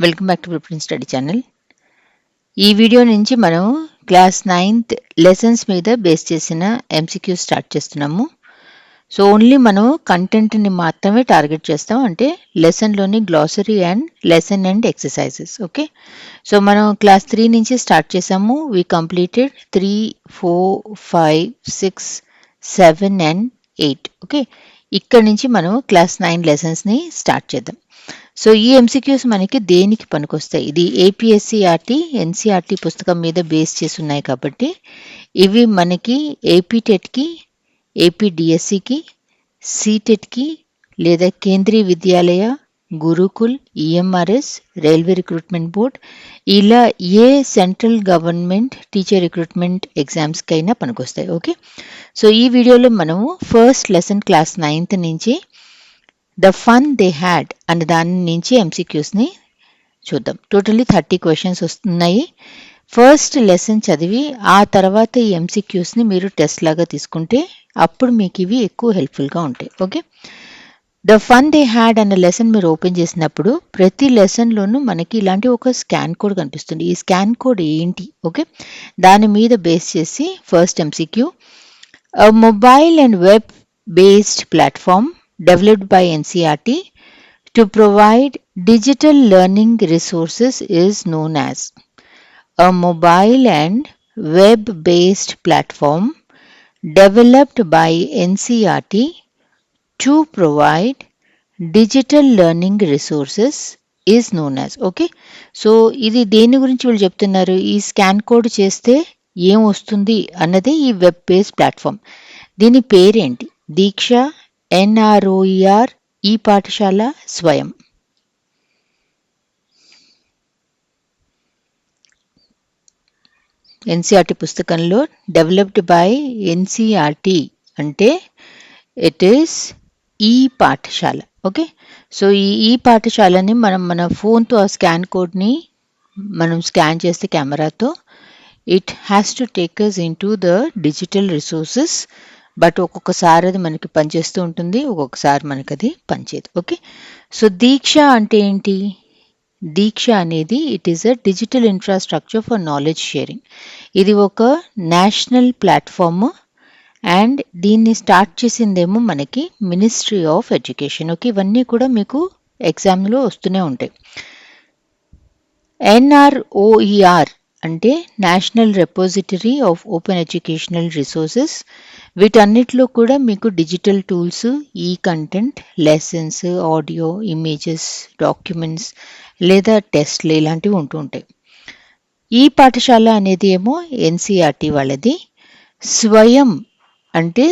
Welcome back to preparation study channel. ఈ video నుంచి మనం క్లాస్ 9th లెసన్స్ మీద బేస్ చేసిన ఎంసీక్యూ స్టార్ట్ చేస్తున్నాము. సో ఓన్లీ మనం కంటెంట్ని మాత్రమే టార్గెట్ చేస్తాం, అంటే లెసన్లోని glossary and lesson and exercises. Okay, so మనం క్లాస్ 3 నుంచి స్టార్ట్ చేసాము. We completed 3, 4, 5, 6, 7 and 8. ఓకే, ఇక్కడ నుంచి మనం క్లాస్ 9 లెసన్స్ని స్టార్ట్ చేద్దాం. సో ఈ ఎంసీక్యూస్ మనకి దేనికి పనికొస్తాయి? ఇది ఏపీఎస్సీఆర్టీ ఎన్సీఆర్టీ పుస్తకం మీద బేస్ చేసి ఉన్నాయి కాబట్టి ఇవి మనకి ఏపీ టెట్కి, ఏపీ డిఎస్సికి, సీటెట్కి లేదా Kendriya Vidyalaya, Gurukul, EMRS, railway recruitment board ఇలా ఏ సెంట్రల్ గవర్నమెంట్ టీచర్ రిక్రూట్మెంట్ ఎగ్జామ్స్కి అయినా పనికొస్తాయి. ఓకే, సో ఈ వీడియోలో మనము ఫస్ట్ లెసన్ క్లాస్ 9th నుంచి ద ఫన్ దే హ్యాడ్ అనే దాని నుంచి ఎంసీక్యూస్ని చూద్దాం. టోటల్లీ 30 క్వశ్చన్స్ వస్తున్నాయి. ఫస్ట్ లెసన్ చదివి ఆ తర్వాత ఈ ఎంసీక్యూస్ని మీరు టెస్ట్ లాగా తీసుకుంటే అప్పుడు మీకు ఇవి ఎక్కువ హెల్ప్ఫుల్గా ఉంటాయి. Okay, the fun they had అనే లెసన్ మీరు ఓపెన్ చేసినప్పుడు ప్రతి లెసన్లోనూ మనకి ఇలాంటి ఒక స్కాన్ కోడ్ కనిపిస్తుంది. ఈ స్కాన్ కోడ్ ఏంటి? ఓకే, దాని మీద బేస్ చేసి first MCQ, mobile and web based platform developed by NCERT to provide digital learning resources is known as. A mobile and web-based platform developed by NCERT to provide digital learning resources is known as. Okay, so ఇది దేని గురించి వీళ్ళు చెప్తున్నారు? ఈ scan code చేస్తే ఏం వస్తుంది అన్నది ఈ వెబ్ బేస్డ్ ప్లాట్ఫామ్. దీని పేరేంటి? దీక్ష, ఎన్ఆర్ఓఈఆర్, ఈ పాఠశాల, స్వయం. ఎన్సీఆర్టీ పుస్తకంలో డెవలప్డ్ బై ఎన్సీఆర్టీ అంటే ఇట్ ఈస్ ఈ పాఠశాల. ఓకే, సో ఈ పాఠశాలని మనం మన ఫోన్తో ఆ స్కాన్ కోడ్ని మనం స్కాన్ చేస్తే కెమెరాతో it has to take us into the digital resources. But ఒక్కొక్కసారి అది మనకి పనిచేస్తూ ఉంటుంది, ఒక్కొక్కసారి మనకి అది పనిచేయదు. ఓకే, సో దీక్ష అంటే ఏంటి? దీక్ష అనేది it is a digital infrastructure for knowledge sharing. ఇది ఒక నేషనల్ ప్లాట్ఫామ్ అండ్ దీన్ని స్టార్ట్ చేసిందేమో మనకి మినిస్ట్రీ ఆఫ్ ఎడ్యుకేషన్. ఓకే, ఇవన్నీ కూడా మీకు ఎగ్జామ్లో వస్తూనే ఉంటాయి. ఎన్ఆర్ఓఈఆర్ అంటే national repository of open educational resources. వీటన్నిటిలో కూడా మీకు డిజిటల్ టూల్స్, ఈ content, lessons, audio, images, documents లేదా టెస్ట్లు ఇలాంటివి ఉంటూ ఉంటాయి. ఈ పాఠశాల అనేది ఏమో ఎన్సీఆర్టీ వాళ్ళది. స్వయం అంటే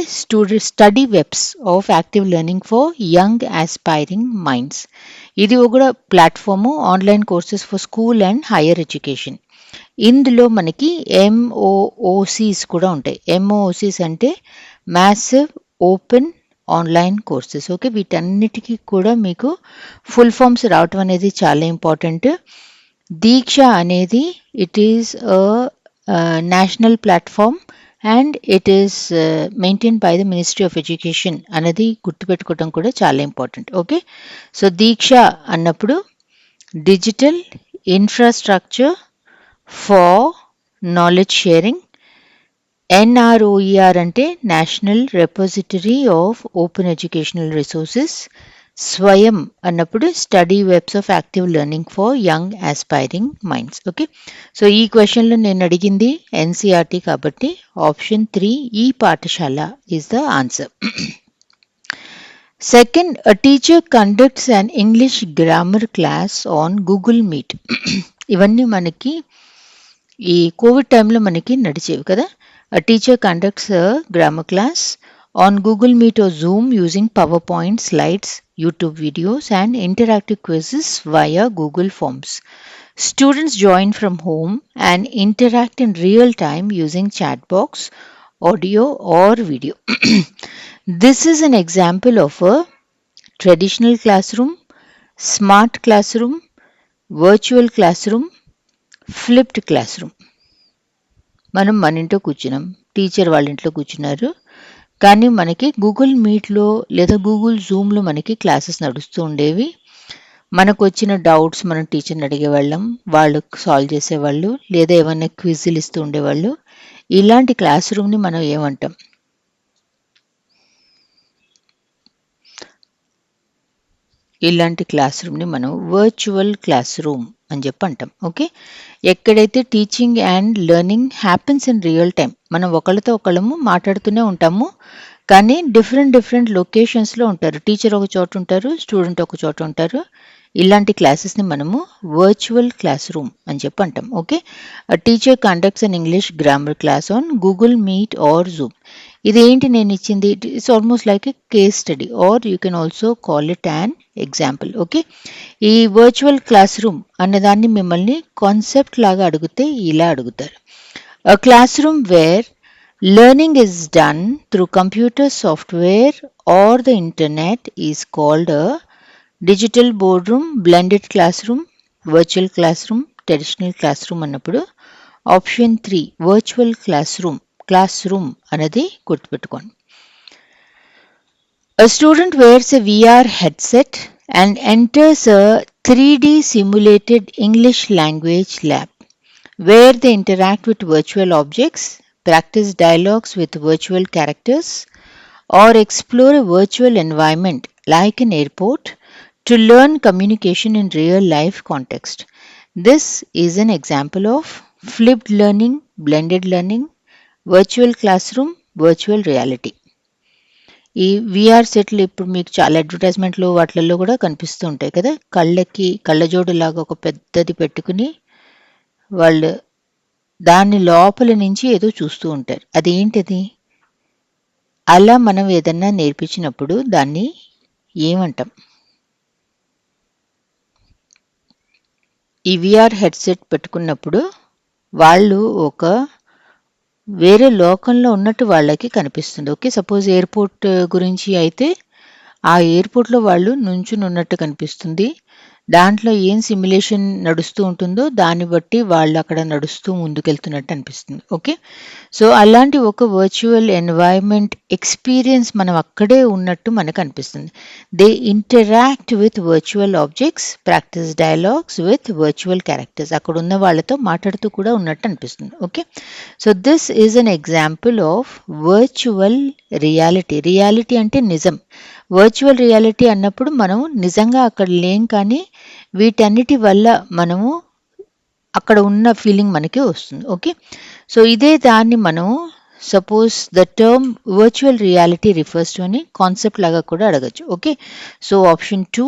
study webs of active learning for young aspiring minds. ఇది ఒక platform, online courses for school and higher education. ఇందులో మనకి ఎంఓఓసీస్ కూడా ఉంటాయి. ఎంఓఓసీస్ అంటే massive open online courses. Okay, వీటన్నిటికీ కూడా మీకు ఫుల్ ఫామ్స్ రావటం అనేది చాలా ఇంపార్టెంట్. దీక్ష అనేది it is national platform and it is maintain by the ministry of education అనేది గుర్తుపెట్టుకోవడం కూడా చాలా ఇంపార్టెంట్. ఓకే, సో దీక్ష అన్నప్పుడు digital infrastructure for knowledge sharing. NROER అంటే national repository of open educational resources. Swayam అన్నప్పుడు study webs of active learning for young aspiring minds. Okay, so ఈ క్వశ్చన్లో నేను అడిగింది ఎన్సీఆర్టీ కాబట్టి ఆప్షన్ 3 ఈ పాఠశాల is the answer. Second, a teacher conducts an English grammar class on Google Meet. ఇవన్నీ మనకి ఈ కోవిడ్ టైంలో మనకి నడిచేవి కదా. A teacher conducts a grammar class on Google Meet or Zoom using PowerPoint slides, YouTube videos and interactive quizzes via Google Forms. Students join from home and interact in real time using chat box, audio or video. This is an example of a traditional classroom, smart classroom, virtual classroom, flipped classroom. మనం మన ఇంట్లో కూర్చున్నాం, teacher వాళ్ళ ఇంట్లో కూర్చున్నారు, కానీ మనకి Google మీట్లో లేదా గూగుల్ జూమ్లో మనకి క్లాసెస్ నడుస్తూ ఉండేవి. మనకు వచ్చిన డౌట్స్ మనం టీచర్ని అడిగేవాళ్ళం, వాళ్ళు సాల్వ్ చేసేవాళ్ళు, లేదా ఏమైనా క్విజ్లు ఇస్తూ ఉండేవాళ్ళు. ఇలాంటి క్లాస్ రూమ్ని మనం ఏమంటాం? ఇలాంటి క్లాస్ రూమ్ని మనం వర్చువల్ క్లాస్ రూమ్ అని చెప్పి అంటాం. ఓకే, ఎక్కడైతే teaching and learning happens in real time, మనం ఒకళ్ళతో ఒకళ్ళము మాట్లాడుతూనే ఉంటాము, కానీ డిఫరెంట్ లొకేషన్స్లో ఉంటారు. టీచర్ ఒక చోట ఉంటారు, స్టూడెంట్ ఒక చోట ఉంటారు. ఇలాంటి క్లాసెస్ని మనము వర్చువల్ క్లాస్ రూమ్ అని చెప్పి అంటాం. Okay, teacher conducts an English grammar class on Google Meet or Zoom. ఇదేంటి నేను ఇచ్చింది? It's almost like a case study or you can also call it an example. Okay, ఈ వర్చువల్ క్లాస్ రూమ్ అన్నదాన్ని మిమ్మల్ని concept లాగా అడిగితే ఇలా అడుగుతారు: a classroom where learning is done through computer software or the internet is called a digital boardroom, blended classroom, virtual classroom, traditional classroom అన్నప్పుడు option 3 virtual class room అనేది గుర్తుపెట్టుకోండి. A student wears a VR headset and enters a 3D simulated English language lab where they interact with virtual objects, practice dialogues with virtual characters, or explore a virtual environment like an airport to learn communication in real life context. This is an example of flipped learning, blended learning, virtual classroom, virtual reality. ఈ VR సెట్లు ఇప్పుడు మీకు చాలా అడ్వర్టైజ్మెంట్లు వాటిల్లో కూడా కనిపిస్తూ ఉంటాయి కదా, కళ్ళకి కళ్ళజోడు లాగా ఒక పెద్దది పెట్టుకుని వాళ్ళు దాని లోపల నుంచి ఏదో చూస్తూ ఉంటారు. అదేంటది? అలా మనం ఏదన్నా నేర్పించినప్పుడు దాన్ని ఏమంటాం? ఈ విఆర్ హెడ్సెట్ పెట్టుకున్నప్పుడు వాళ్ళు ఒక వేరే లోకంలో ఉన్నట్టు వాళ్ళకి కనిపిస్తుంది. ఓకే, సపోజ్ ఎయిర్పోర్ట్ గురించి అయితే ఆ ఎయిర్పోర్ట్లో వాళ్ళు నుంచుని ఉన్నట్టు కనిపిస్తుంది. దాంట్లో ఏం సిమ్యులేషన్ నడుస్తూ ఉంటుందో దాన్ని బట్టి వాళ్ళు అక్కడ నడుస్తూ ముందుకెళ్తున్నట్టు అనిపిస్తుంది. ఓకే, సో అలాంటి ఒక వర్చువల్ ఎన్వైర్న్మెంట్ ఎక్స్పీరియన్స్ మనం అక్కడే ఉన్నట్టు మనకు అనిపిస్తుంది. They interact with virtual objects, practice dialogues with virtual characters, అక్కడ ఉన్న వాళ్ళతో మాట్లాడుతూ కూడా ఉన్నట్టు అనిపిస్తుంది. Okay, so this is an example of virtual reality. Reality అంటే నిజం. వర్చువల్ రియాలిటీ అన్నప్పుడు మనం నిజంగా అక్కడ లేం, కానీ వీటన్నిటి వల్ల మనము అక్కడ ఉన్న ఫీలింగ్ మనకి వస్తుంది. ఓకే, సో ఇదే దాన్ని మనం suppose the term virtual reality refers to అని కాన్సెప్ట్ లాగా కూడా అడగచ్చు. Okay, so option 2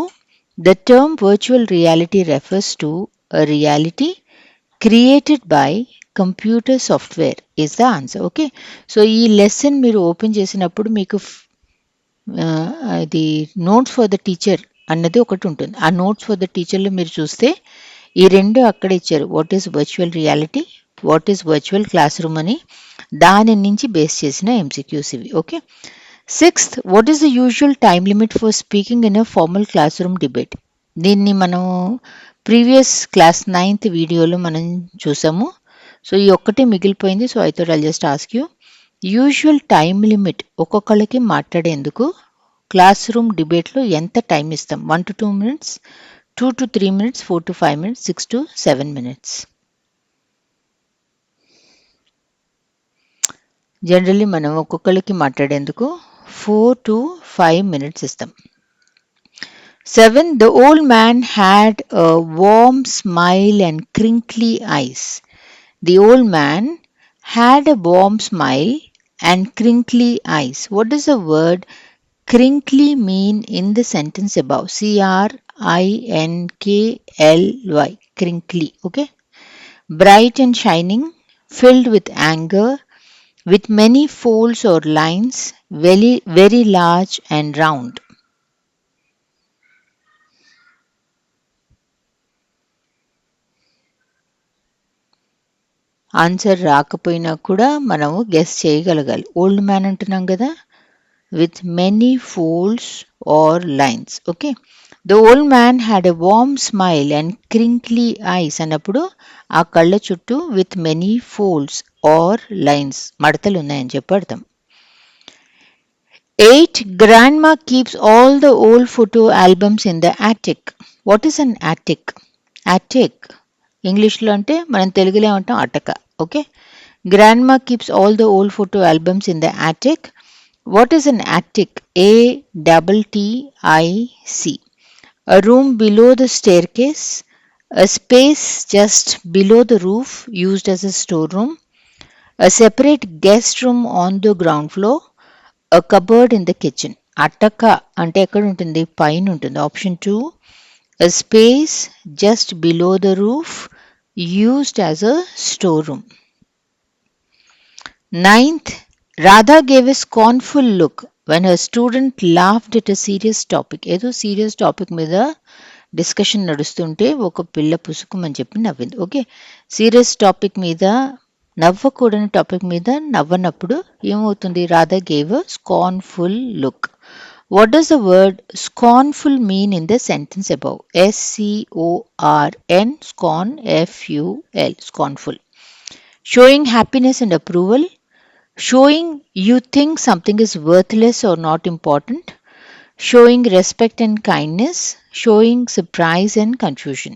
the term virtual reality refers to a reality created by computer software is the answer. Okay, so ఈ లెసన్ మీరు open చేసినప్పుడు మీకు ఇది నోట్స్ ఫర్ ద టీచర్ అన్నది ఒకటి ఉంటుంది. ఆ నోట్స్ ఫర్ ద టీచర్లో మీరు చూస్తే ఈ రెండు అక్కడ ఇచ్చారు. What is virtual reality, what is virtual class room అని, దాని నుంచి బేస్ చేసిన ఎంసీక్యూస్ ఇవి. Okay, 6th what is the usual time limit for speaking in a formal class room debate. దీన్ని మనం ప్రీవియస్ క్లాస్ 9th వీడియోలో మనం చూసాము. సో ఈ ఒక్కటే మిగిలిపోయింది. So I thought I'll just ask you usual time limit ఒక్కొక్కళ్ళకి మాట్లాడేందుకు క్లాస్ రూమ్ డిబేట్లో ఎంత టైం ఇస్తాం? 1 to 2 minutes, 2 to 3 minutes, 4 to 5 minutes, 6 to 7 minutes. Generally మనం ఒక్కొక్కళ్ళకి మాట్లాడేందుకు 4 to 5 minutes ఇస్తాం. 7 the old man had a warm smile and crinkly eyes. The old man had a warm smile and crinkly eyes. What does the word crinkly mean in the sentence above? crinkly, crinkly. Okay, bright and shining, filled with anger, with many folds or lines, very large and round. Answer రాకపోయినా కూడా మనము guess చేయగలగాలి. Old man అంటున్నాం కదా, with many folds or lines. Okay, the old man had a warm smile and crinkly eyes అన్నప్పుడు ఆ కళ్ళ చుట్టూ with many folds or lines మడతలు ఉన్నాయని చెప్పి అర్థం. 8. Grandma keeps all the old photo albums in the attic. What is an attic? Attic. ఇంగ్లీష్లో అంటే మనం తెలుగులో ఏమంటాం అటక. Okay. Grandma keeps all the old photo albums in the attic. What is an attic? ATTIC. A room below the staircase, a space just below the roof used as a storeroom, a separate guest room on the ground floor, a cupboard in the kitchen. అట్టక అంటే ఎక్కడ ఉంటుంది? పైన ఉంటుంది. Option 2, a space just below the roof used as a storeroom. 9th, Radha gave a scornful look when her student laughed at a serious topic. ఏదో serious topic మీద discussion నడుస్తుంటే ఒక పిల్ల పుసుకుమని చెప్పి నవ్వింది. ఓకే. సీరియస్ టాపిక్ మీద నవ్వకూడని topic మీద నవ్వనప్పుడు ఏమవుతుంది? Radha gave a scornful look. What does the word scornful mean in the sentence above? SCORN, scorn, FUL, scornful. Showing happiness and approval, showing you think something is worthless or not important, showing respect and kindness, showing surprise and confusion.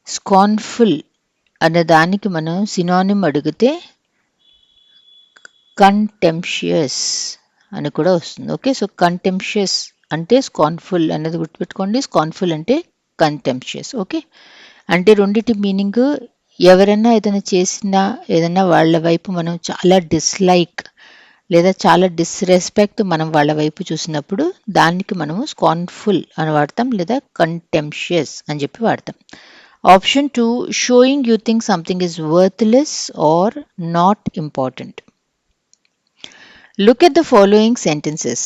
స్కార్న్ఫుల్ అనే దానికి మనం synonym అడిగితే కంటెంప్షియస్ అని కూడా వస్తుంది. Okay. So కంటెంప్షియస్ అంటే స్కార్న్ఫుల్ అనేది గుర్తుపెట్టుకోండి. స్కార్న్ఫుల్ అంటే కంటెంప్షియస్. ఓకే. అంటే రెండిటి మీనింగ్ ఎవరైనా ఏదైనా చేసినా ఏదైనా వాళ్ళ వైపు మనం చాలా డిస్లైక్ లేదా చాలా డిస్రెస్పెక్ట్ మనం వాళ్ళ వైపు చూసినప్పుడు దానికి మనము స్కార్న్ఫుల్ అని వాడతాం లేదా కంటెంప్షియస్ అని చెప్పి వాడతాం. Option 2, showing you think something is worthless or not important. Look at the following sentences.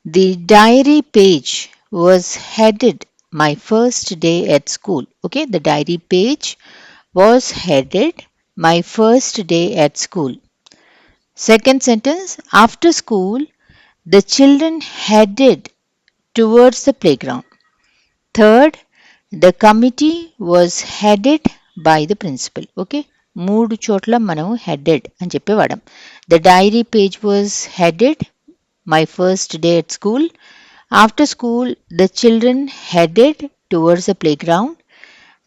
The diary page was headed my first day at school. Okay, the diary page was headed my first day at school. Second sentence, after school, the children headed towards the playground. Third, the committee was headed by the principal. Okay, మూడు చోట్ల మనం headed అని చెప్పి వాడాం. The diary page was headed my first day at school. After school, the children headed towards the playground.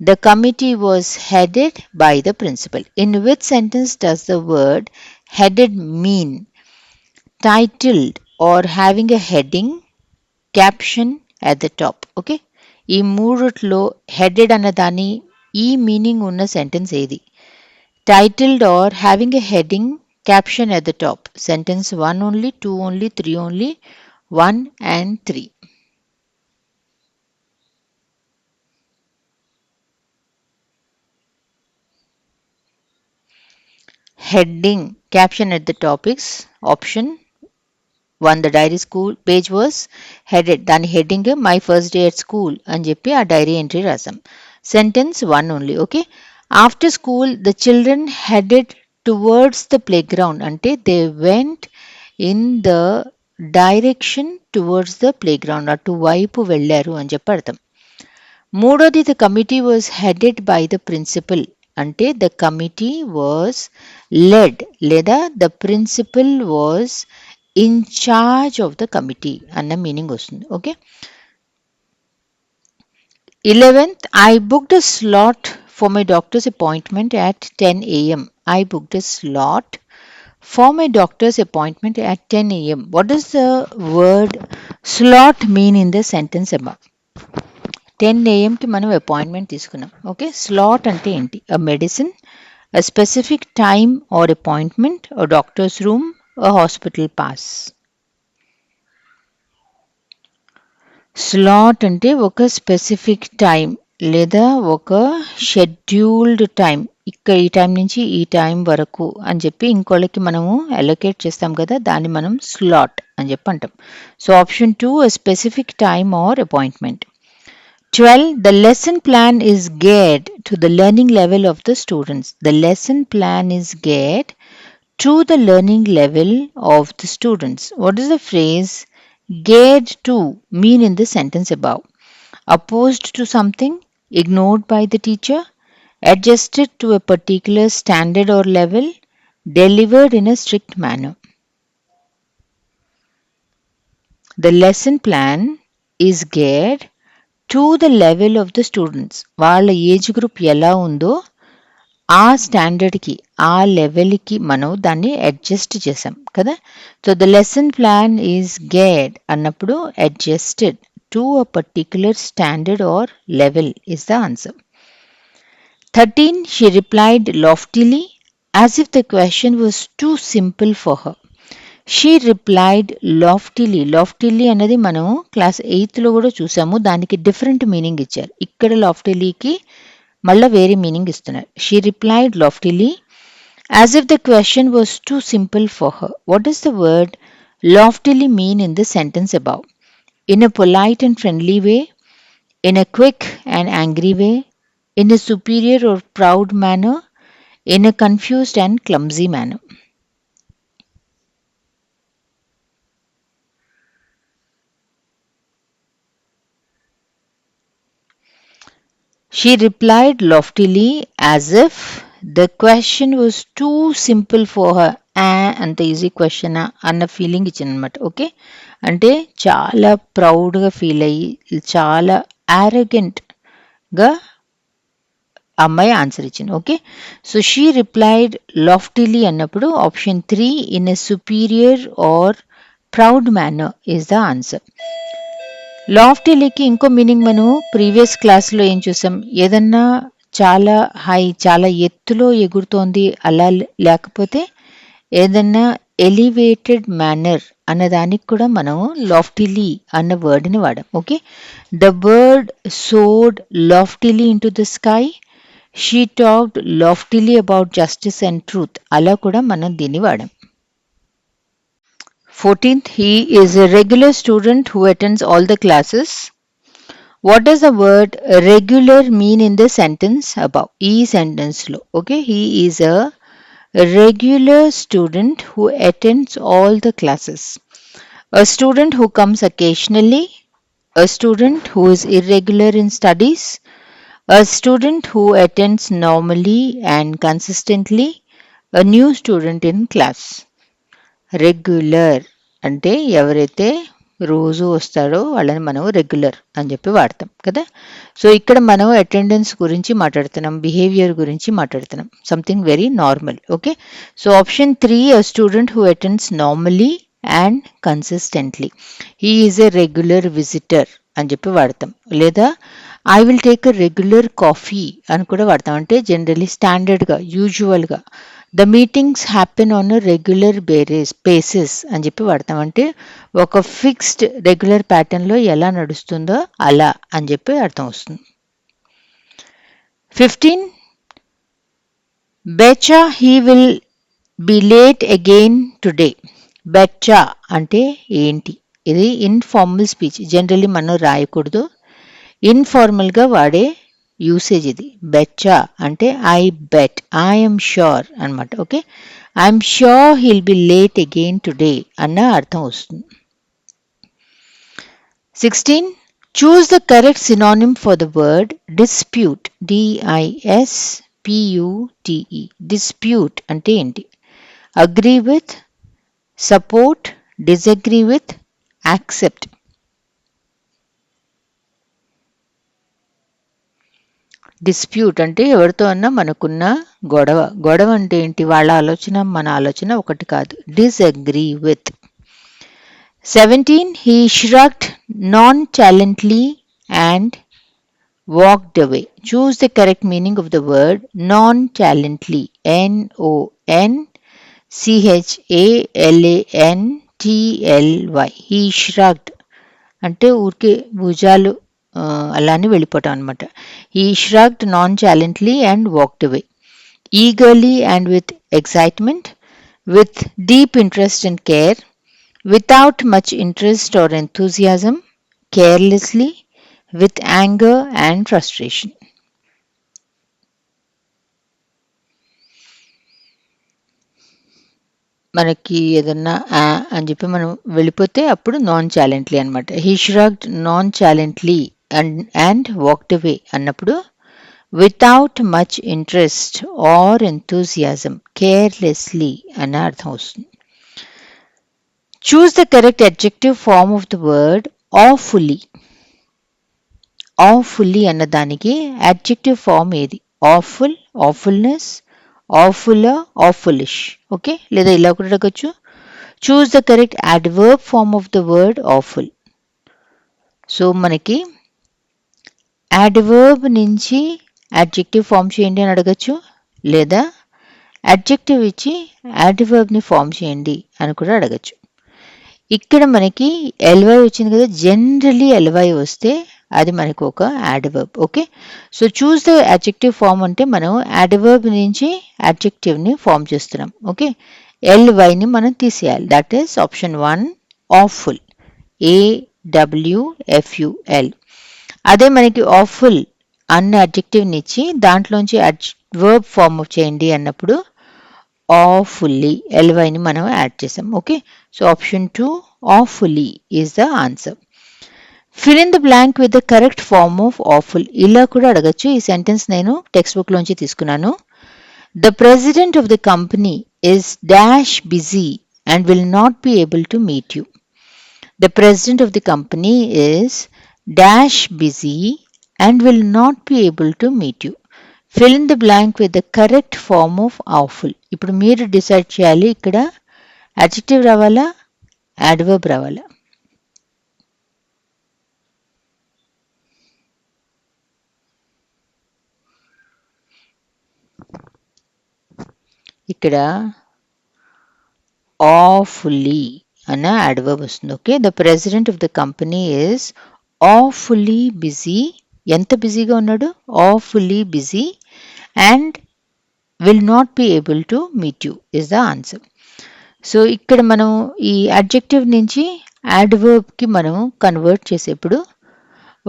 The committee was headed by the principal. In which sentence does the word headed mean? Titled or having a heading, caption at the top. Okay, ఈ మూడిట్లో headed అన్నదాని ఈ meaning ఉన్న sentence ఏది? Titled or having a heading, caption at the top. Sentence 1 only, 2 only, 3 only, 1 and 3. Heading, caption at the topics. Option 1, the diary school page was headed. దాని heading my first day at school అని చెప్పి ఆ diary entry రాసాం. Sentence 1 only. Okay. After school the children headed towards the play ground అంటే they went in the direction towards the play ground, అటువైపు వెళ్ళారు అని చెప్పి అర్థం. మూడోది, the committee was headed by the principal అంటే ద కమిటీ వాజ్ లెడ్ లేదా the principal was in charge of the committee అన్న మీనింగ్ వస్తుంది. Okay. 11th, I booked a slot for my doctor's appointment at 10 a.m. I booked a slot for my doctor's appointment at 10 a.m. What does the word slot mean in the sentence above? 10 a.m. కి మనం appointment తీసుకున్నాం. Okay. Slot అంటే ఏంటి? a medicine, a specific time or appointment, a doctor's room, a hospital pass. Slot అంటే ఒక specific time లేదా ఒక scheduled time, ఇక్కడ ఈ టైం నుంచి ఈ టైం వరకు అని చెప్పి ఇంకోళ్ళకి మనము అలొకేట్ చేస్తాం కదా, దాన్ని మనం స్లాట్ అని చెప్పి అంటాం. So option 2, a specific time or appointment. 12, the lesson plan is geared to the learning level of the students. The lesson plan is geared to the learning level of the students. What does the phrase geared to mean in the sentence above? Opposed to something, ignored by the teacher, adjusted to a particular standard or level, delivered in a strict manner. The lesson plan is geared to the level of the students. వాళ్ళ age group ఎలా ఉందో ఆ స్టాండర్డ్కి ఆ లెవెల్కి మనం దాన్ని adjust చేసాం కదా. So the lesson plan is geared అన్నప్పుడు adjusted to a particular standard or level is the answer. 13. She replied loftily as if the question was too simple for her. She replied loftily. Loftily అనేది మనం class 8లో కూడా చూసాము. దానికి different meaning ఇచ్చారు. ఇక్కడ లాఫ్టిలీకి మళ్ళీ వేరే మీనింగ్ ఇస్తున్నారు. She replied loftily as if the question was too simple for her. What does the word loftily mean in the sentence above? In a polite and friendly way, in a quick and angry way, in a superior or proud manner, in a confused and clumsy manner. She replied loftily as if the question was too simple for her. అంత easy question అన్న feeling ఇచ్చిందనమాట. Okay, అంటే చాలా ప్రౌడ్గా feel అయ్యి చాలా యారగెంట్గా అమ్మాయి answer ఇచ్చింది. Okay, so she replied loftily అన్నప్పుడు option 3 in a superior or proud manner is the answer. లాఫ్టిలీకి ఇంకో మీనింగ్ మనం ప్రీవియస్ క్లాస్లో ఏం చూసాం, ఏదన్నా చాలా హై చాలా ఎత్తులో ఎగురుతోంది అలా లేకపోతే ఏదన్నా ఎలివేటెడ్ మేనర్ అన్నదానికి కూడా మనం లాఫ్టిలీ అన్న వర్డ్ని వాడాం. Okay, the bird soared loftily into the sky, she talked loftily about justice and truth, అలా కూడా మనం దీన్ని వాడాం. 14th, he is a regular student who attends all the classes. What does the word regular mean in the sentence above? E sentence lo. Okay, he is a regular student who attends all the classes. A student who comes occasionally, a student who is irregular in studies, a student who attends normally and consistently, a new student in class. Regular అంటే ఎవరైతే రోజు వస్తాడో వాళ్ళని మనం regular అని చెప్పి వాడతాం కదా. సో ఇక్కడ మనం అటెండెన్స్ గురించి మాట్లాడుతున్నాం, బిహేవియర్ గురించి మాట్లాడుతున్నాం, something very normal. Okay, so option 3 a student who attends normally and consistently. He is a regular visitor అని చెప్పి వాడతాం. లేదా I will take a regular coffee అని కూడా వాడతాం, అంటే జనరలీ స్టాండర్డ్గా యూజువల్గా. The meetings happen on a regular basis అని చెప్పి వాడతాం, అంటే ఒక ఫిక్స్డ్ రెగ్యులర్ ప్యాటర్న్లో ఎలా నడుస్తుందో అలా అని చెప్పి అర్థం వస్తుంది. 15. Betcha he will be late again today. Betcha అంటే ఏంటి? ఇది ఇన్ఫార్మల్ స్పీచ్, జనరల్లీ మనం రాయకూడదు, ఇన్ఫార్మల్గా వాడే యూసేజ్ ఇది. బెచ్చా అంటే ఐ బెట్, ఐఎమ్ ష్యూర్ అనమాట. Okay, I'm sure he'll be late again today అన్న అర్థం వస్తుంది. 16. చూస్ the correct synonym for the word dispute. DISPUTE. Dispute అంటే ఏంటి? Agree with, support, disagree with, accept. Dispute అంటే ఎవరితో అన్నా మనకున్న గొడవ. గొడవ అంటే ఏంటి? వాళ్ళ ఆలోచన మన ఆలోచన ఒకటి కాదు. Disagree with. 17. He shrugged nonchalantly and walked away. Choose the correct meaning of the word nonchalantly. NONCHALANTLY. He shrugged అంటే ఊరికే భుజాలు అలానే వెళ్ళిపోవటం అనమాట. He shrugged nonchalantly and walked away. Eagerly and with excitement, with deep interest and care, without much interest or enthusiasm, carelessly, with anger and frustration. మనకి ఏదన్నా అని చెప్పి మనం వెళ్ళిపోతే అప్పుడు నాన్ ఛాలెంట్లీ అనమాట. He shrugged nonchalantly and walked away అన్నప్పుడు without much interest or enthusiasm, carelessly అని అర్థం వస్తుంది. Choose the correct adjective form of the word awfully. awfully అన్న దానికి అడ్జెక్టివ్ ఫార్మ్ ఏది? awful, awfulness, awfuller, awfulish. Okay, లేదా ఇలా కూడా అడగచ్చు. Choose the correct adverb form of the word awful. So మనకి adverb నుంచి adjective ఫార్మ్ చేయండి అని అడగచ్చు, లేదా adjective ఇచ్చి adverb ని ఫార్మ్ చేయండి అని కూడా అడగచ్చు. ఇక్కడ మనకి ly వచ్చింది కదా, జనరలీ ly వస్తే అది మనకు ఒక adverb. Okay, so choose the adjective form అంటే మనం adverb నుంచి adjective ని ఫార్మ్ చేస్తున్నాం. ఓకే, ly ని మనం తీసేయాలి. That is option 1 awful, AWFUL. అదే మనకి awful అన్న adjective ని ఇచ్చి దాంట్లోంచి adverb ఫార్మ్ చేయండి అన్నప్పుడు awfully, ly ని మనం యాడ్ చేసాం. Okay, so option 2 awfully is the answer. Fill in the blank with the correct form of awful. ఇలా కూడా అడగచ్చు. ఈ సెంటెన్స్ నేను టెక్స్ట్ బుక్ లోంచి తీసుకున్నాను. The president of the company is dash busy and will not be able to meet you. The president of the company is dash busy and will not be able to meet you. Fill in the blank with the correct form of awful. ఇప్పుడు మీరు decide చేయాలి, ఇక్కడ adjective రావాలా, adverb రావాలా. ఇక్కడ awfully అన్న adverb వస్తుంది. Okay, the president of the company is awfully busy. ఎంత బిజీగా ఉన్నాడు? awfully busy and will not be able to meet you is the answer. So ఇక్కడ మనం ఈ adjective నుంచి adverb కి మనం కన్వర్ట్ చేసేప్పుడు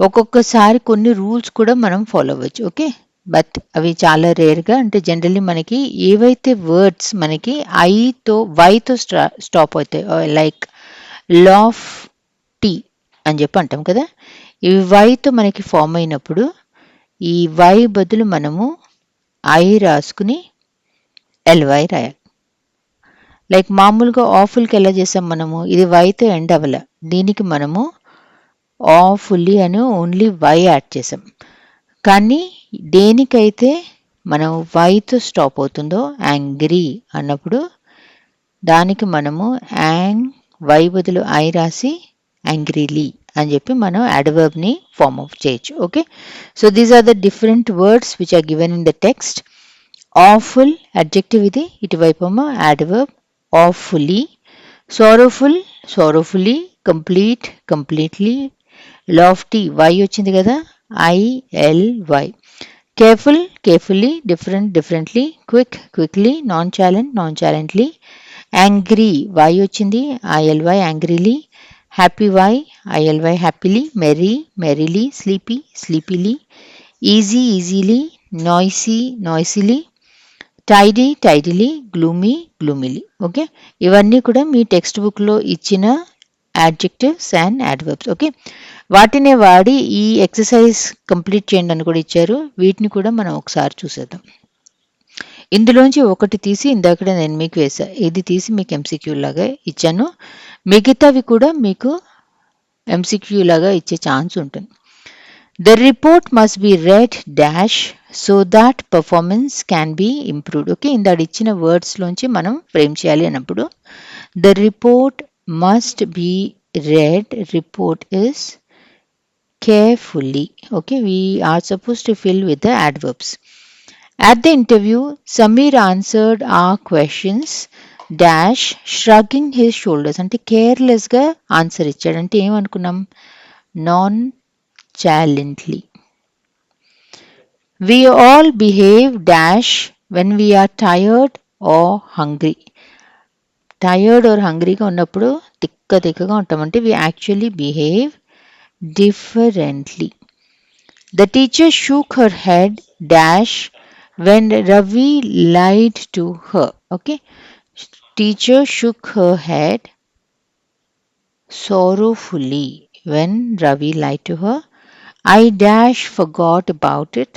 ఒక్కొక్కసారి కొన్ని రూల్స్ కూడా మనం ఫాలో అవ్వచ్చు. ఓకే, బట్ అవి చాలా రేర్గా, అంటే జనరల్లీ మనకి ఏవైతే వర్డ్స్ మనకి వైతో స్టాప్ అవుతాయి, లైక్ లాఫ్ టీ అని చెప్పి అంటాం కదా, ఇవి వైతో మనకి ఫామ్ అయినప్పుడు ఈ వై బదులు మనము ఐ రాసుకుని ly రాయాలి. లైక్ మామూలుగా awfulకి ఎలా చేసాం మనము, ఇది వైతో ఎండ్ అవ్వాల, దీనికి మనము awfully అని ఓన్లీ వై యాడ్ చేసాం. కానీ దేనికైతే మనం వైతో స్టాప్ అవుతుందో యాంగ్రీ అన్నప్పుడు దానికి మనము వై బదులు ఐ రాసి యాంగ్రీలీ అని చెప్పి మనం అడ్వర్బ్ని ఫార్మ్ ఆఫ్ చేయొచ్చు. Okay, so these are the different words which are given in the text. awful adjective ఇది, ఇటువైపు adverb awfully, sorrowful sorrowfully, complete completely, lofty Y వచ్చింది కదా ILY, careful carefully, different differently, quick quickly, nonchalant nonchalantly, angry y వచ్చింది ILY angrily, happy y ILY happily, merry merrily, sleepy sleepily, easy easily, noisy noisily, tidy tidily, gloomy gloomily. Okay, ఇవన్నీ కూడా మీ text బుక్లో ఇచ్చిన adjectives and adverbs. Okay, వాటినే వాడి ఈ exercise complete చేయండి అని కూడా ఇచ్చారు. వీటిని కూడా మనం ఒకసారి చూసేద్దాం. ఇందులోంచి ఒకటి తీసి ఇందాకడే నేను మీకు వేసా, ఇది తీసి మీకు MCQ లాగా ఇచ్చాను. మిగతావి కూడా మీకు MCQ లాగా ఇచ్చే ఛాన్స్ ఉంటుంది. The report must be red dash so that performance can be improved. Okay, ఇందాక ఇచ్చిన వర్డ్స్లోంచి మనం ఫ్రేమ్ చేయాలి అన్నప్పుడు the report must be read, report is carefully. Okay, we are supposed to fill with the adverbs. At the interview, Samir answered our questions dash shrugging his shoulders. అంటే careless గా answer ఇచ్చాడు. అంటే ఏమనుకున్నాం? nonchalantly. We all behave dash when we are tired or hungry. Tired or హంగ్రీగా ఉన్నప్పుడు తిక్కగా ఉంటామంటే we actually behave differently. The teacher shook her head dash when Ravi lied to her. Okay, teacher shook her head sorrowfully when Ravi lied to her. I dash forgot about it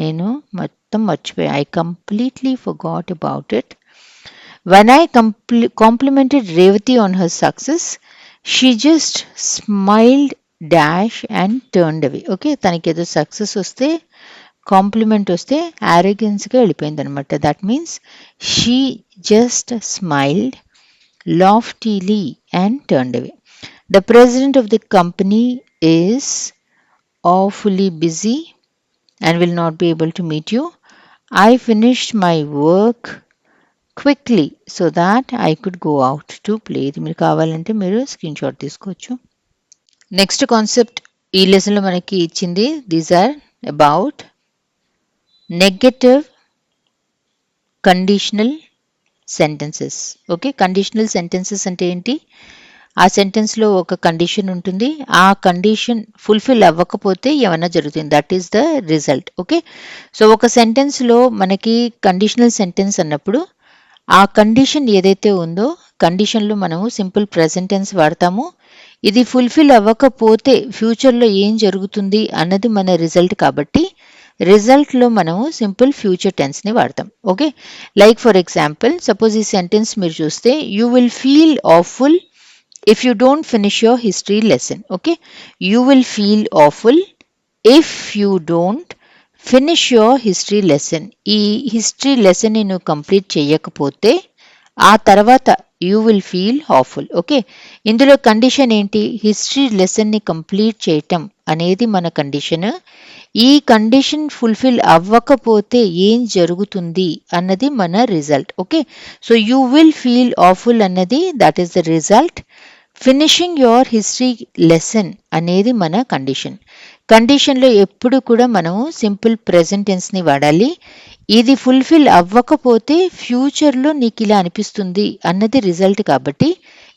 నేను మొత్తం మర్చిపోయా. I completely forgot about it. When I complimented Revati on her success, she just smiled dash and turned away. Okay, తనకేదో success వస్తే compliment వస్తే arrogance గా వెళ్ళిపోయింది అనమాట. That means she just smiled loftily and turned away. The president of the company is awfully busy and will not be able to meet you. I finished my work quickly so that I could go out to play. ఇది మీరు కావాలంటే మీరు screen shot తీసుకోవచ్చు. Next concept ఈ లెసన్లో మనకి ఇచ్చింది. These are about negative conditional sentences. Okay, conditional sentences అంటే ఏంటి? ఆ సెంటెన్స్లో ఒక కండిషన్ ఉంటుంది. ఆ కండిషన్ ఫుల్ఫిల్ అవ్వకపోతే ఏమన్నా జరుగుతుంది. That is the result. Okay, so ఒక సెంటెన్స్లో మనకి కండిషనల్ సెంటెన్స్ అన్నప్పుడు ఆ కండిషన్ ఏదైతే ఉందో కండిషన్లో మనము సింపుల్ ప్రెజెంట్ టెన్స్ వాడతాము. ఇది ఫుల్ఫిల్ అవ్వకపోతే ఫ్యూచర్లో ఏం జరుగుతుంది అన్నది మన రిజల్ట్ కాబట్టి రిజల్ట్లో మనము సింపుల్ ఫ్యూచర్ టెన్స్ని వాడతాం. Okay, like for example suppose ఈ సెంటెన్స్ మీరు చూస్తే you will feel awful if you don't finish your history lesson. Okay, you will feel awful if you don't finish your history lesson. ఈ history లెసన్ని నువ్వు complete చేయకపోతే ఆ తర్వాత you will feel హాఫుల్. Okay, ఇందులో condition ఏంటి? History లెసన్ని complete చేయటం అనేది మన కండిషన్. ఈ కండిషన్ ఫుల్ఫిల్ అవ్వకపోతే ఏం జరుగుతుంది అన్నది మన result. Okay, so you will feel awful అన్నది that is the result. Finishing your history lesson అనేది మన కండిషన్. కండిషన్లో ఎప్పుడు కూడా మనము సింపుల్ ప్రెజెంట్ టెన్స్ని వాడాలి. ఇది ఫుల్ఫిల్ అవ్వకపోతే ఫ్యూచర్లో నీకు ఇలా అనిపిస్తుంది అన్నది రిజల్ట్ కాబట్టి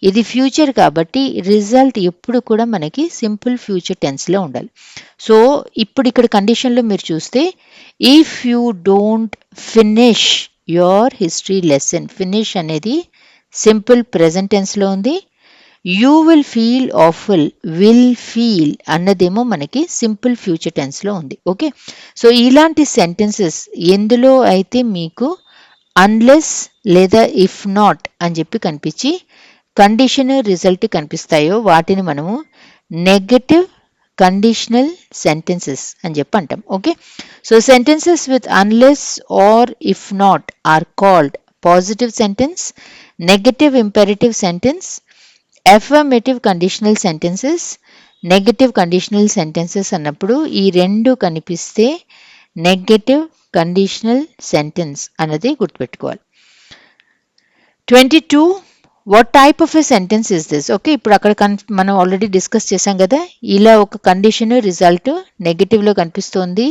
ఇది ఫ్యూచర్ కాబట్టి రిజల్ట్ ఎప్పుడు కూడా మనకి సింపుల్ ఫ్యూచర్ టెన్స్లో ఉండాలి. సో ఇప్పుడు ఇక్కడ కండిషన్లో మీరు చూస్తే if you don't finish your history lesson, finish అనేది సింపుల్ ప్రెజెంట్ టెన్స్లో ఉంది. You will feel awful, will feel అన్నదేమో మనకి సింపుల్ ఫ్యూచర్ టెన్స్లో ఉంది. ఓకే, సో ఇలాంటి సెంటెన్సెస్ ఎందులో అయితే మీకు అన్లెస్ లేదా ఇఫ్ నాట్ అని చెప్పి కనిపించి కండిషన్ రిజల్ట్ కనిపిస్తాయో వాటిని మనము నెగటివ్ కండిషనల్ సెంటెన్సెస్ అని చెప్పి అంటాం. Okay, so sentences with unless or if not are called positive sentence, negative imperative sentence, affirmative conditional sentences, negative conditional sentences అన్నప్పుడు ఈ రెండు కనిపిస్తే నెగటివ్ కండిషనల్ సెంటెన్స్ అన్నది గుర్తుపెట్టుకోవాలి. 22 what type of a sentence is this? Okay, ఇప్పుడు అక్కడ మనం already discuss చేసాం కదా, ఇలా ఒక కండిషన్ రిజల్ట్ నెగటివ్లో కనిపిస్తుంది.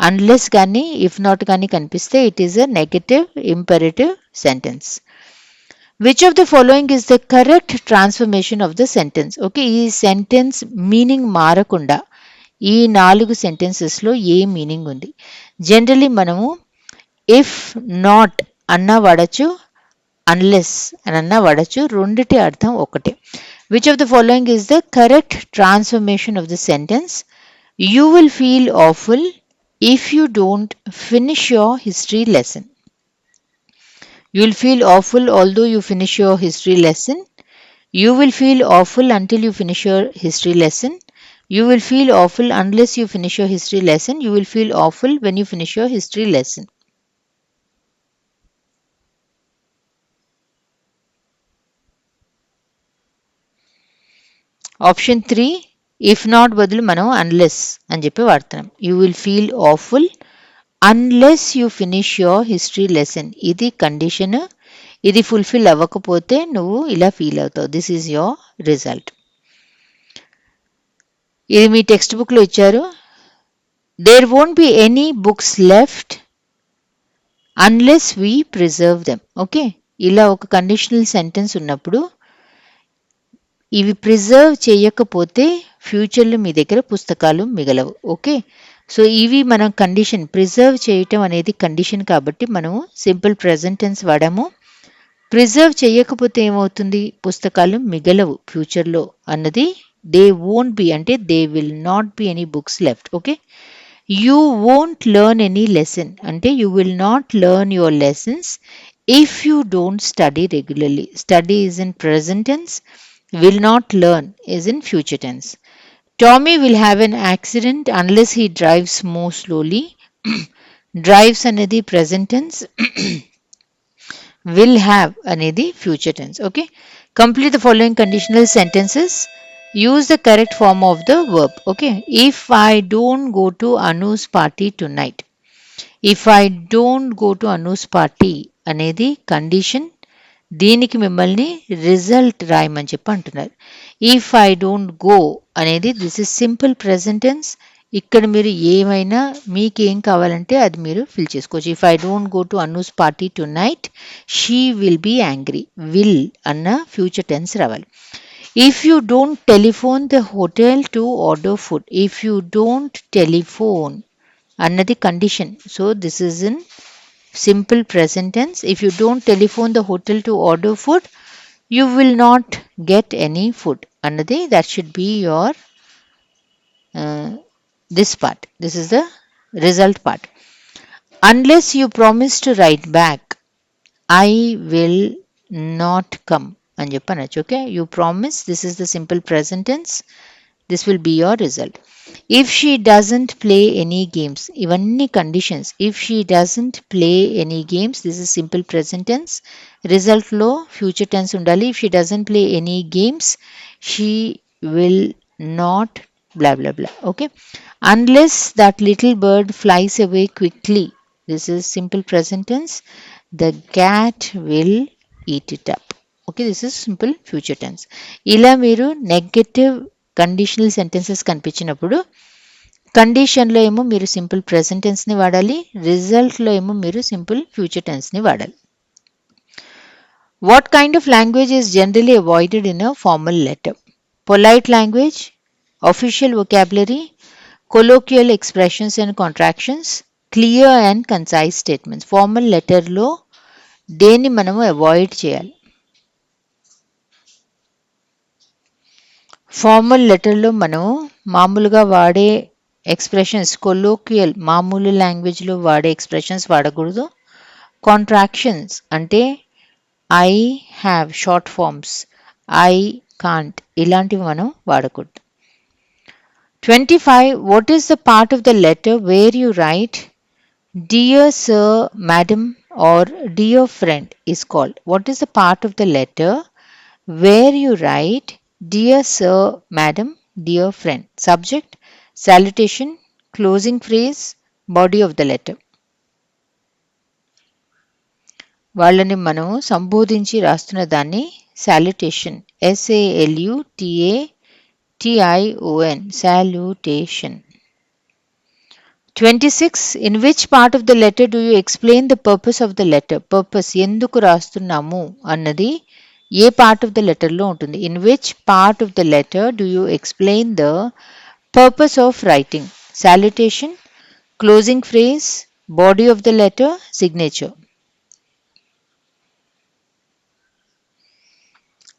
అన్లెస్ కానీ ఇఫ్ నాట్ కానీ కనిపిస్తే it is a negative imperative sentence. Which of the following is the correct transformation of the sentence? Okay, ఈ సెంటెన్స్ మీనింగ్ మారకుండా ఈ 4 సెంటెన్సెస్లో ఏ మీనింగ్ ఉంది? జనరలీ మనము ఇఫ్ నాట్ అన్నా వాడచ్చు, అన్లెస్ అని అన్నా వాడచ్చు, రెండిటి అర్థం ఒకటే. Which of the following is the correct transformation of the sentence? You will feel awful if you don't finish your history lesson. You will feel awful although you finish your history lesson. You will feel awful until you finish your history lesson. You will feel awful unless you finish your history lesson. You will feel awful when you finish your history lesson. Option 3, if not బదులు మనం unless అని చెప్పి వాడుతున్నాం. You will feel awful unless you finish your history lesson. ఇది condition. ఇది fulfil అవ్వకపోతే నువ్వు ఇలా ఫీల్ అవుతావు. This is your result. ఇది మీ టెక్స్ట్ బుక్లో ఇచ్చారు. There won't be any books left unless we preserve them. Okay, ఇలా ఒక కండిషనల్ సెంటెన్స్ ఉన్నప్పుడు ఇవి ప్రిజర్వ్ చేయకపోతే ఫ్యూచర్లో మీ దగ్గర పుస్తకాలు మిగలవు. ఓకే, సో ఇవి మనం కండిషన్, ప్రిజర్వ్ చేయటం అనేది కండిషన్ కాబట్టి మనము సింపుల్ ప్రెజెంట్ టెన్స్ వాడాము. ప్రిజర్వ్ చేయకపోతే ఏమవుతుంది? పుస్తకాలు మిగలవు ఫ్యూచర్లో అన్నది. దే వోంట్ బి అంటే they will not be any books left. Okay, You won't learn any lesson. అంటే you will not learn your lessons if you don't study regularly. Study is in present tense. Will not learn is in future tense. Tommy will have an accident unless he drives more slowly. Drives అనేది present tense. Will have అనేది future tense. Okay. Complete the following conditional sentences. Use the correct form of the verb. Okay. If I don't go to Anu's party tonight. If I don't go to Anu's party అనేది condition. దీనికి మిమ్మల్ని result రాయమని చెప్పి అంటున్నారు. If I don't go అనేది this is simple present tense. ఇక్కడ మీరు ఏమైనా మీకు ఏం కావాలంటే అది మీరు ఫిల్ చేసుకోవచ్చు. If I don't go to Anu's party tonight she will be angry. Will అన్న ఫ్యూచర్ టెన్స్ రావాలి. If you don't telephone the hotel to order food. If you don't telephone అన్నది condition. So this is in simple present tense. If you don't telephone the hotel to order food, you will not get any food. Another that should be your this part. This is the result part. Unless you promise to write back, I will not come. అని చెప్పనొచ్చు. Okay, you promise. This is the simple present tense. This will be your result. If she doesn't play any games, ఇవన్నీ conditions. If she doesn't play any games, this is simple present tense. Result లో future tense ఉండాలి. If she doesn't play any games, she will not blah blah blah. Okay. Unless that little bird flies away quickly, this is simple present tense. The cat will eat it up. Okay, this is simple future tense. ఇలా మీరు negative conditional sentences కనిపించినప్పుడు కండిషన్లో ఏమో మీరు simple present టెన్స్ని వాడాలి, రిజల్ట్లో ఏమో మీరు simple future టెన్స్ని వాడాలి. What kind of language is generally avoided in a formal letter? Polite language, official vocabulary, colloquial expressions and contractions, clear and concise statements. Formal లెటర్లో దేన్ని మనము అవాయిడ్ చేయాలి? ఫార్మల్ లెటర్లో మనం మామూలుగా వాడే ఎక్స్ప్రెషన్స్, కొలోక్యుయల్ మామూలు లాంగ్వేజ్లో వాడే ఎక్స్ప్రెషన్స్ వాడకూడదు. కాంట్రాక్షన్స్ అంటే I have, short forms, I can't, ఇలాంటివి మనం వాడకూడదు. 25. What is the part of the letter where you write Dear Sir, Madam or Dear Friend is called? What is the part of the letter where you write Dear Sir, Madam, Dear Friend? Subject, salutation, closing phrase, body of the letter. వాళ్ళని మనం సంబోధించి రాస్తున్న దాన్ని salutation, SALUTATION, salutation. 26. In which part of the letter do you explain the purpose of the letter? Purpose, ఎందుకు రాస్తున్నాము అన్నది ఏ part of the లెటర్లో ఉంటుంది. In which part of the letter do you explain the purpose of writing? Salutation, closing phrase, body of the letter, signature.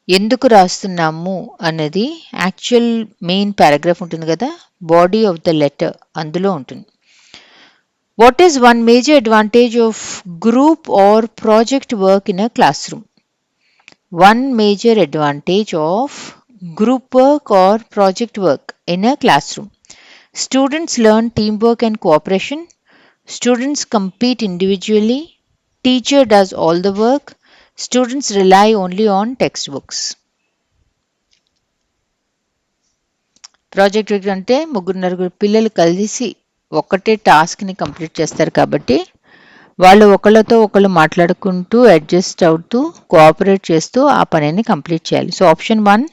ఎందుకు రాస్తున్నాము అన్నది actual main paragraph ఉంటుంది కదా, బాడీ ఆఫ్ ద లెటర్ అందులో ఉంటుంది. What is one major advantage of group or project work in a classroom? One major advantage of group work or project work in a classroom. Students learn teamwork and cooperation. Students compete individually. Teacher does all the work. Students rely only on textbooks. Project work అంటే ముగ్గురు నలుగురు పిల్లలు కలిసి ఒక్కటే టాస్క్ని complete చేస్తారు కాబట్టి వాళ్ళు ఒకళ్ళతో ఒకళ్ళు మాట్లాడుకుంటూ అడ్జస్ట్ అవుతూ కోఆపరేట్ చేస్తూ ఆ పనిని కంప్లీట్ చేయాలి. So option 1,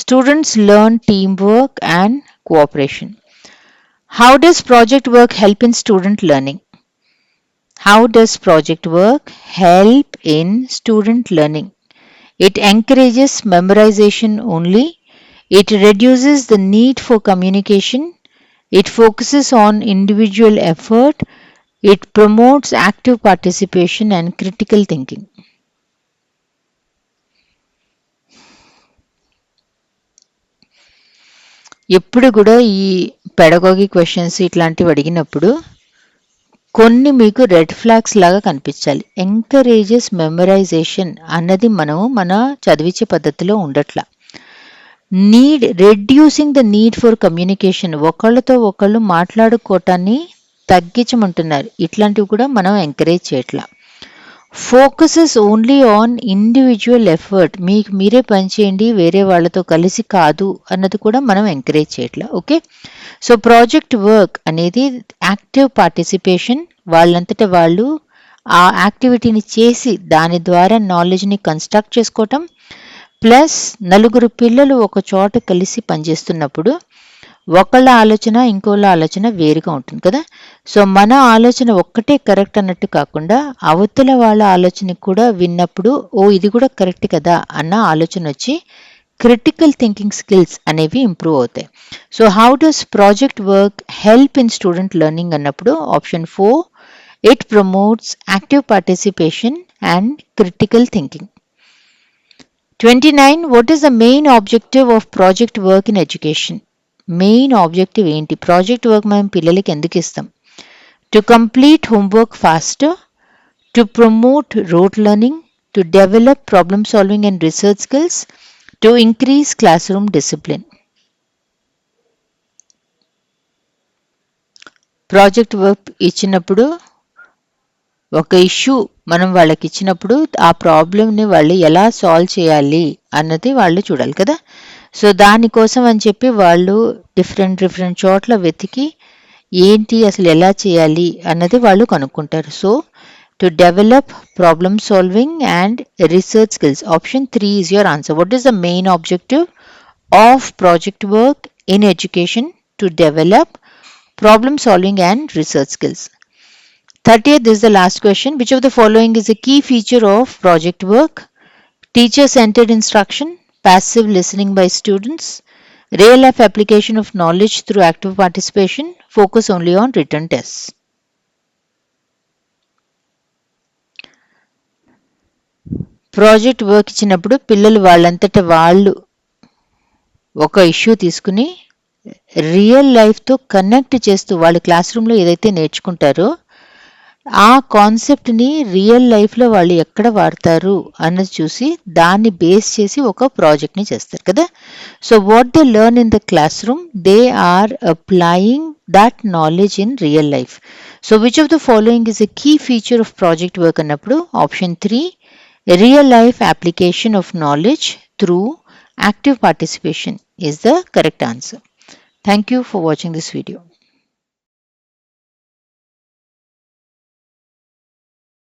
students learn team work and cooperation. How does project work help in student learning? How does project work help in student learning? It encourages memorisation only. It reduces the need for communication. It focuses on individual effort. It promotes active participation and critical thinking. ఎప్పుడు కూడా ఈ pedagogy questions ఇట్లాంటివి అడిగినప్పుడు కొన్ని మీకు red flags లాగా కనిపించాలి. Encourages memorisation అన్నది మనం మన చదివించే పద్ధతిలో ఉండట్లా. Reducing the need for communication, ఒకళ్ళతో ఒకళ్ళు మాట్లాడుకోవటాన్ని తగ్గించమంటున్నారు. ఇట్లాంటివి కూడా మనం ఎంకరేజ్ చేయట్లా. Focuses only on individual effort, మీకు మీరే పనిచేయండి, వేరే వాళ్ళతో కలిసి కాదు అన్నది కూడా మనం ఎంకరేజ్ చేయట్లా. ఓకే, సో ప్రాజెక్ట్ వర్క్ అనేది యాక్టివ్ పార్టిసిపేషన్, వాళ్ళంతటా వాళ్ళు ఆ యాక్టివిటీని చేసి దాని ద్వారా నాలెడ్జ్ని కన్స్ట్రక్ట్ చేసుకోవటం, ప్లస్ నలుగురు పిల్లలు ఒక చోట కలిసి పనిచేస్తున్నప్పుడు ఒకళ్ళ ఆలోచన ఇంకోళ్ళ ఆలోచన వేరుగా ఉంటుంది కదా. సో మన ఆలోచన ఒక్కటే కరెక్ట్ అన్నట్టు కాకుండా అవతల వాళ్ళ ఆలోచన కూడా విన్నప్పుడు ఇది కూడా కరెక్ట్ కదా అన్న ఆలోచన వచ్చి క్రిటికల్ థింకింగ్ స్కిల్స్ అనేవి ఇంప్రూవ్ అవుతాయి. So how does project work help in student learning అన్నప్పుడు option 4, it promotes active participation and critical thinking. 29, what is the main objective of project work in education? Main objective ఏంటి? Project work మనం పిల్లలకి ఎందుకు ఇస్తాం? To complete homework faster, to promote rote learning, to develop problem solving and research skills, to increase class room discipline. Project work ఇచ్చినప్పుడు ఒక issue మనం వాళ్ళకి ఇచ్చినప్పుడు ఆ ప్రాబ్లమ్ని వాళ్ళు ఎలా సాల్వ్ చేయాలి అన్నది వాళ్ళు చూడాలి కదా. సో దానికోసం అని చెప్పి వాళ్ళు డిఫరెంట్ చోట్ల వెతికి ఏంటి అసలు ఎలా చేయాలి అన్నది వాళ్ళు కనుక్కుంటారు. So to develop problem solving and research skills, option 3 is your answer. What is the main objective of project work in education? To develop problem solving and research skills. 30th, this is the last question. Which of the following is a key feature of project work? Teacher-centered instruction, passive listening by students, real-life application of knowledge through active participation, focus only on written tests. Project work ఇచ్చినప్పుడు పిల్లలు వాళ్ళంతట వాళ్ళు ఒక issue తీసుకుని real లైఫ్తో connect చేస్తూ వాళ్ళు class రూమ్లో ఏదైతే నేర్చుకుంటారో ఆ కాన్సెప్ట్ని రియల్ లైఫ్లో వాళ్ళు ఎక్కడ వాడతారు అన్నది చూసి దాన్ని బేస్ చేసి ఒక ప్రాజెక్ట్ని చేస్తారు కదా. So what they learn in the classroom, they are applying that knowledge in real life. So which of the following is a key feature of project work అన్నప్పుడు option 3, real life application of knowledge through active participation is the correct answer. Thank you for watching this video.